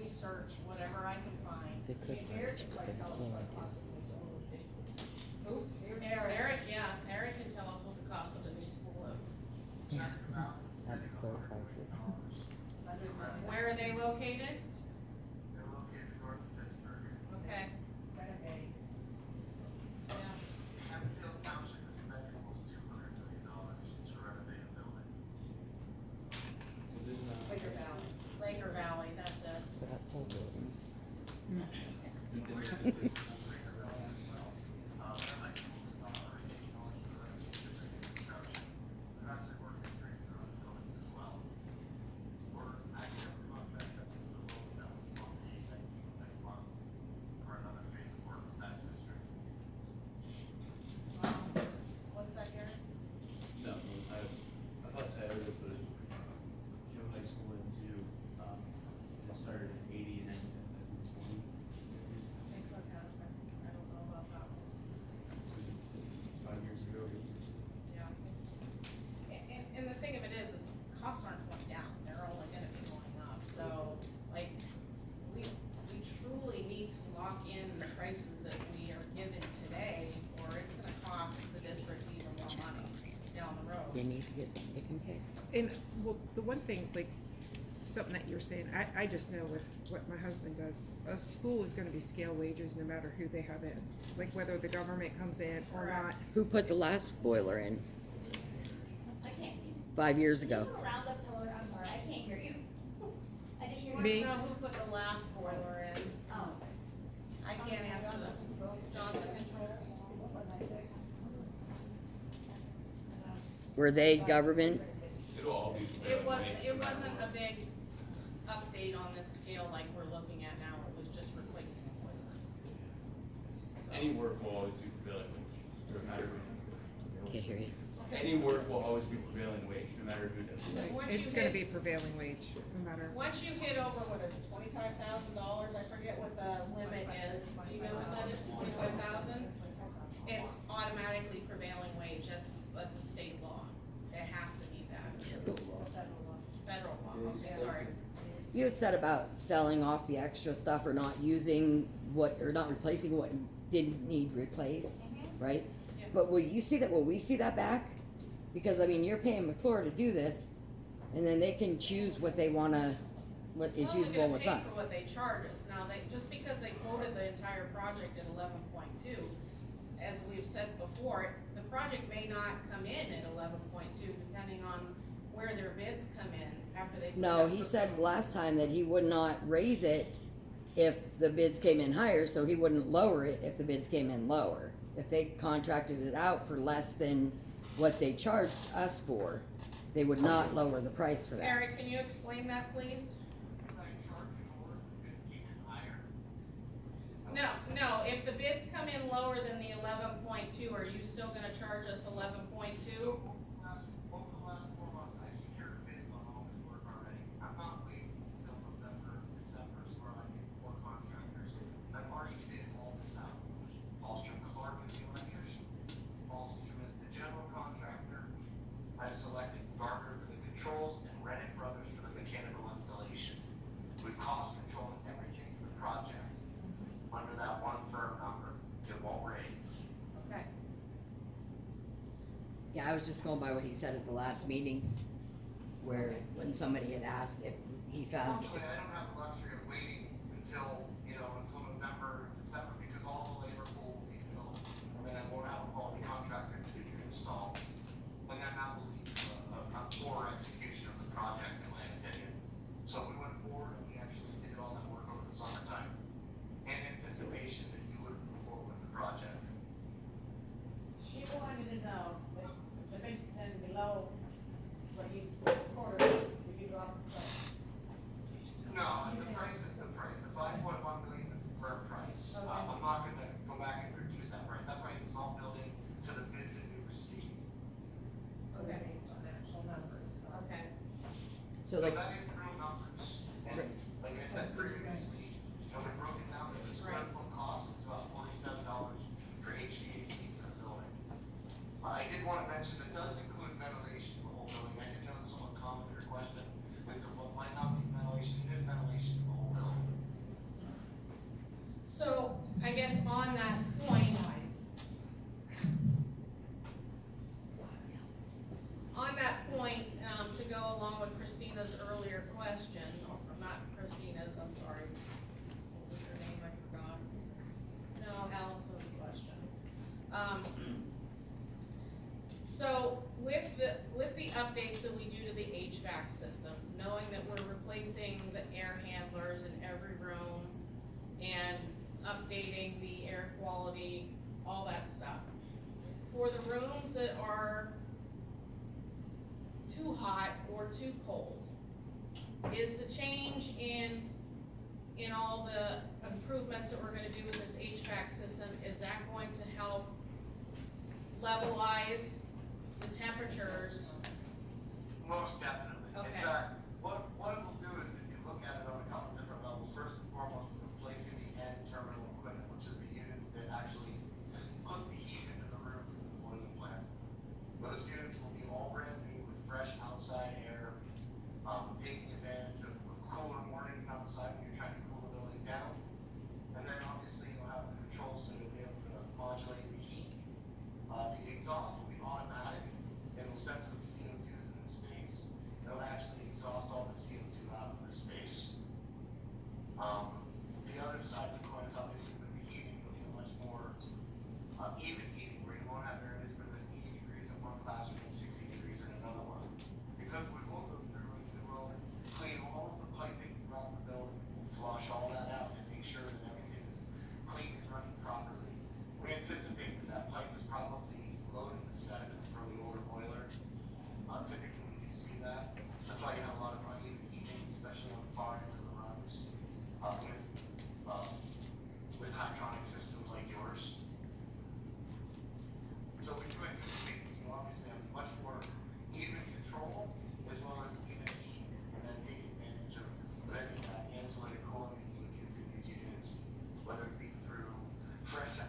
research whatever I can find. They could. Eric could probably tell us what it costs. Who? Eric, yeah, Eric can tell us what the cost of the new school is. That's so prices. Where are they located? They're located north of Pittsburgh. Okay, Renegade. yeah. Hempfield Township is spending almost $200 million to renovate a building. Quaker Valley. Laker Valley, that's it. But that's whole buildings. That might be $100 to renovate different construction. They're actually working through other buildings as well. We're actually have contracts up to the local that will be next month for another phase of work with that district. What's that, Gary? No, I thought Tyler would put high school into, it started at 80 and ended at 20. I don't know about that one. 5 years ago. Yeah. And the thing of it is costs aren't going down, they're only gonna be going up, so, like, we truly need to lock in the prices that we are given today, or it's gonna cost the district even more money down the road. They need to get something they can pay. And, well, the one thing, like, something that you're saying, I just know with what my husband does, a school is gonna be scale wages no matter who they have in, like whether the government comes in or not. Who put the last boiler in I can't. 5 years Can you ago? go around the pillar? I'm sorry, I can't hear you. I didn't hear you. Me? Know who put the last boiler in? Oh. I can't answer that. Johnson Controls? Were they government? It'll all be. It wasn't a big update on this scale like we're looking at now, it was just replacing a boiler. So- Any work will always be prevailing wage, no matter who. Can't hear you. Any work will always be prevailing wage, no matter who does it. Once It's you gonna hit- be prevailing wage, no matter. Once you hit over, what is it, $25,000, I forget what the limit is, do you know what that is, 25,000? It's automatically prevailing wage, that's a state law, it has to be that, federal law, okay, sorry. You had said about selling off the extra stuff or not using what, or not replacing what didn't need replaced, right? Yeah. But will you see that, will we see that back? Because, I mean, you're paying McClure to do this, and then they can choose what they wanna, what is usable and what's We're not. only gonna pay for what they charge us, now, just because they quoted the entire project at 11.2, as we've said before, the project may not come in at 11.2, depending on where their bids come in after they. put No, out he the- said last time that he would not raise it if the bids came in higher, so he wouldn't lower it if the bids came in lower. If they contracted it out for less than what they charged us for, they would not lower the price for that. Eric, can you explain that, please? I charge you more, it's keeping higher. No, if the bids come in lower than the 11.2, are you still gonna charge us 11.2? Over the last 4 months, I secured bids on all this work already. I'm not waiting until November, December, where I get more contractors. I've already bid all this out. Paulstrom Clark is the electrician. Paulstrom is the general contractor. I've selected Gardner for the controls and Rennick Brothers for the mechanical installation. We've cost controlled everything for the project under that one firm number. It won't raise. Okay. Yeah, I was just going by what he said at the last meeting, where, when somebody had asked if he found, Unfortunately, I don't have the luxury of waiting until, until November, December, because all the labor pool will be filled. And then I won't have a quality contractor to do the install. And then that will lead to a poor execution of the project, in my opinion. So we went forward and we actually did all that work over the summertime in anticipation that you would move forward with the project. She wanted to know, if the base then below what you quoted, would you drop the price? No, the price is the price. The 5.1 million is the fair price. I'm not gonna go back and reduce that price. That price is all building to the bids that we received. Okay. Based on actual numbers. Okay. so like, that is real numbers. And like I said previously, we broke it down to the square foot cost is about $47 for HVAC for the building. I did want to mention it does include ventilation for the whole building. I did know someone commented or questioned that there might not be ventilation, it is ventilation for the whole building. rooms that are too hot or too cold? Is the change in all the improvements that we're gonna do with this HVAC system, is that going to help levelize the temperatures? Most definitely. Okay. In fact, what it will do is, if you look at it on a couple different levels, first and foremost, we're replacing the end terminal equipment, which is the units that actually put the heat into the room from the boiling plant. Those units will be all brand new with fresh outside air, taking advantage of cooler mornings outside when you're trying to cool the building down. And then obviously you'll have the control so you'll be able to modulate the heat. The exhaust will be automatic. It will sense what CO2 is in the space. It'll actually exhaust all the CO2 out of the space. The other side of the coin is obviously with the heating, it'll be a much more even heating, where you won't have areas where there's 80 degrees in one classroom and 60 degrees in another one. Because we will go through and we will clean all of the piping throughout the building, we'll flush all that out and make sure that everything is clean and running properly. We anticipate that pipe is probably loaded with sediment from the older boiler. Typically we do see that. That's why you have a lot of uneven heating, especially on the far ends of the runs, with hydronic systems like yours. So we do anticipate that you obviously have much more even control as well as even heat, and then take advantage of letting that insulated cooling that you would get through these units, whether it be through fresh.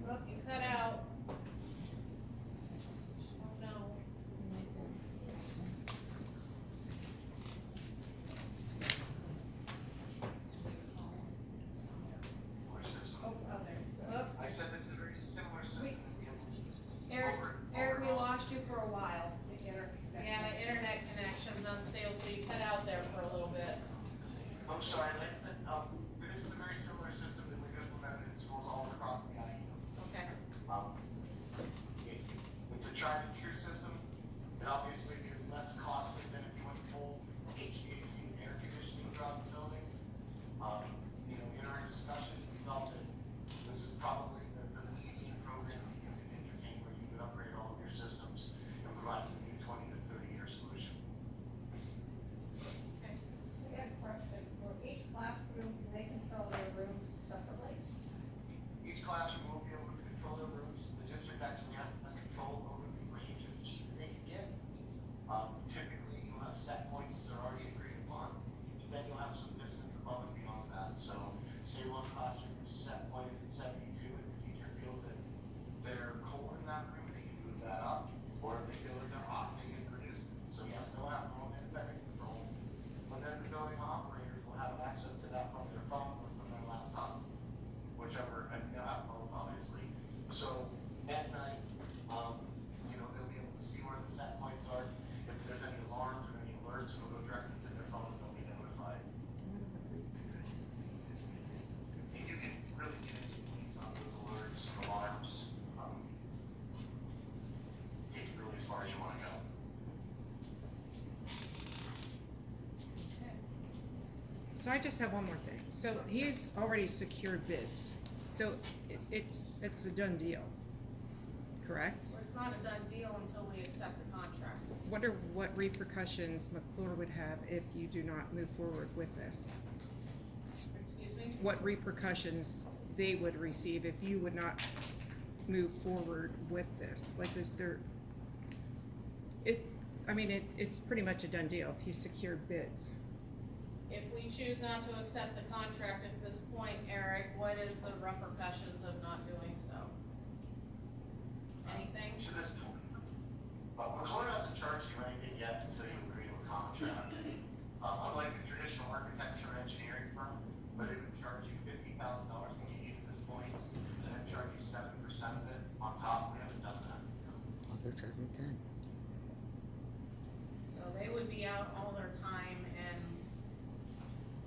Look, you cut out. Oh, no. Which system? Oh, there. Look, I said this is a very similar system that we have. Eric, we lost you for a while. Yeah, the internet connection's unstable, so you cut out there for a little bit. I'm sorry, I said, this is a very similar system that we've implemented in schools all across the IU. Okay. It's a tried and true system. It obviously is less costly than if you went full HVAC and air conditioning throughout the building. In our discussions, we felt that this is probably the easy program that you could entertain where you could upgrade all of your systems and provide a new 20 to 30 year solution. I got a question, for each classroom, can they control their rooms separately? Each classroom will be able to control their rooms. The district actually has control over the range of heat that they can get. Typically, you'll have set points that are already agreed upon, but then you'll have some distance above and beyond that. So, say one classroom's set point is at 72, and the teacher feels that they're cold in that room, they can move that up. Or if they feel that they're hot, they can reduce it. So yes, they'll have their own independent control. But then the building operators will have access to that from their phone or from their laptop, whichever, and they'll have both, obviously. So at night, they'll be able to see where the set points are. If there's any alarms or any alerts, it'll go directly to their phone and they'll be notified. And you can really get into the weeds on those alerts, alarms, take it really as far as you want to go. So I just have one more thing. So he's already secured bids. So it's a done deal, correct? So it's not a done deal until we accept the contract. What repercussions McClure would have if you do not move forward with this? Excuse me? What repercussions they would receive if you would not move forward with this? Like this, it's pretty much a done deal if he secured bids. If we choose not to accept the contract at this point, Eric, what is the repercussions of not doing so? Anything? To this point, McClure hasn't charged you anything yet until you agree to a contract. Unlike a traditional architecture engineering firm, where they would charge you $50,000 when you get to this point, and then charge you 7% of it on top, we haven't done that. They're charging 10. So they would be out all their time and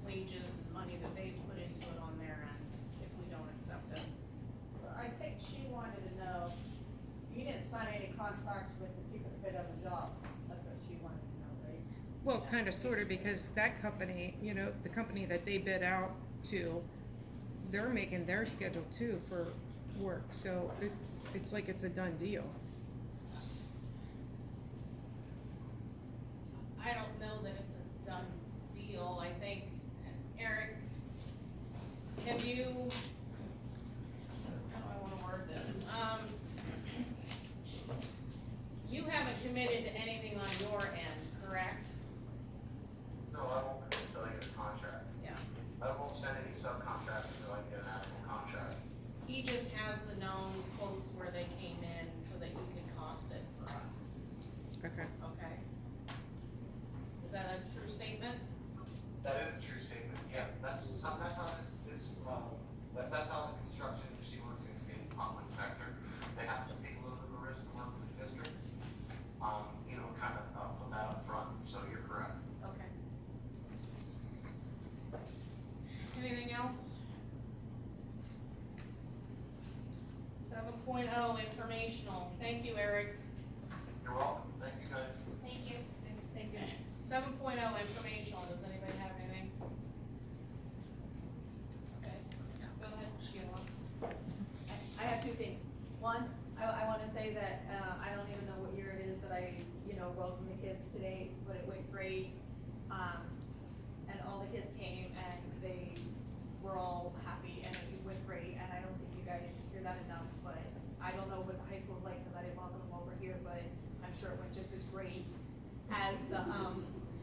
wages and money that they put into it on their end if we don't accept it. I think she wanted to know, you didn't sign any contracts with the people that bid on the jobs, that's what she wanted to know, right? Well, kind of, sort of, because that company, the company that they bid out to, they're making their schedule too for work, so it's like it's a done deal. I don't know that it's a done deal, I think, Eric, have you, how do I wanna word this? You haven't committed to anything on your end, correct? No, I won't commit until I get a contract. Yeah. I won't send any subcontractors until I get an actual contract. He just has the known quotes where they came in so that he could cost it for us, Okay. okay? Is that a true statement? That is a true statement, yeah, that's how that's how the construction industry works in public sector. They have to take a little bit of a risk to work with the district, kind of put that up front, so you're correct. Okay. Anything else? 7.0 informational, thank you, Eric. You're welcome, thank you guys. Thank you. Thank you. 7.0 informational, does anybody have anything? Okay, go ahead, Sheila. I have two things. One, I wanna say that, I don't even know what year it is that I, welcomed the kids today, but it went great. And all the kids came and they were all happy and it went great, and I don't think you guys hear that enough, but I don't know what the high school's like, cause I didn't welcome them over here, but I'm sure it went just as great as the,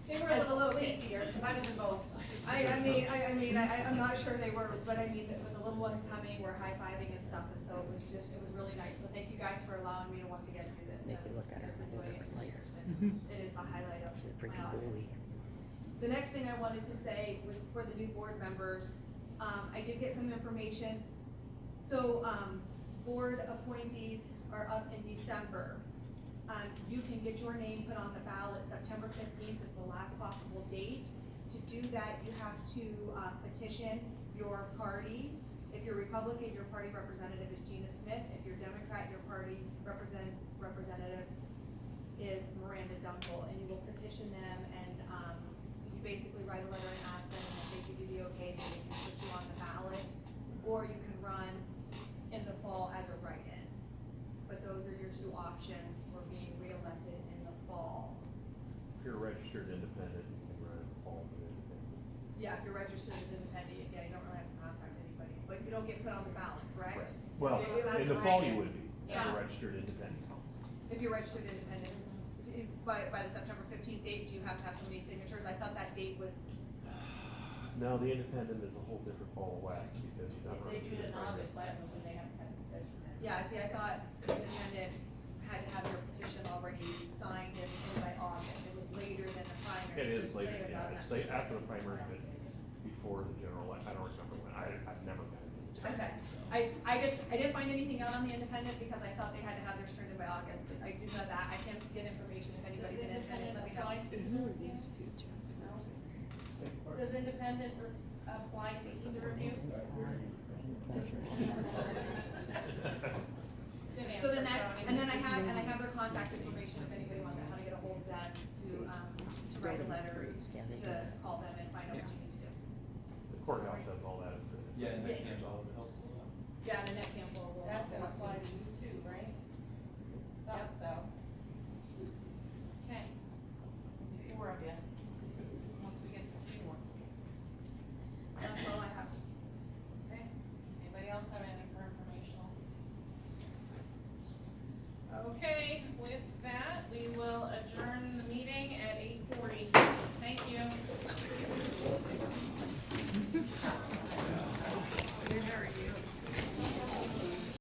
They were a little sleepier, cause I was in both. I'm not sure they were, but I mean, with the little ones coming, we're high-fiving and stuff, and so it was really nice. So thank you guys for allowing me to once again do this. Make you look at it I've been a doing it different for years, and light. it is the highlight of She's my freaking August. bully. The next thing I wanted to say was for the new board members, I did get some information. So, board appointees are up in December. You can get your name put on the ballot. September 15th is the last possible date. To do that, you have to petition your party. If you're Republican, your party representative is Gina Smith. If you're Democrat, your party representative is Miranda Dunkel, and you will petition them, and you basically write a letter and ask them, and if they give you the okay, then they can put you on the ballot, or you can run in the fall as a write-in. But those are your two options for being reelected in the fall. If you're a registered independent, you can run falls as independent. Yeah, if you're registered as independent, yeah, you don't really have to contact anybody, but you don't get put on the ballot, correct? Well, Yeah, that's in the right. fall you would be, if Yeah. you're registered independent. If you're registered independent, by the September 15th date, do you have to have so many signatures? I thought that date was, No, the independent is a whole different ball of wax because you're not They running. do for it in the primary. August, but when they have to have a petition in. yeah, see, I thought independent had to have your petition already signed in by August. It was later than the primary. It is later, Later yeah, than it's that. after the primary, but before the general, I don't remember when, I've never been an Okay, independent, so. I didn't find anything out on the independent because I thought they had to have theirs turned in by August, but I do know that. I can get information if anybody's Does an independent, let me know. apply to- Who are these two, Jeff? Does independent apply to either of you? So then and then I have their contact information if anybody wants how to get a hold of them to write a letter, Yeah, they do to that. call them and find out what you need to do. The courthouse has all that. Yeah, and Yeah. that can't all help a lot. Yeah, the net cancel will. That's gonna apply to you too, right? Thought so.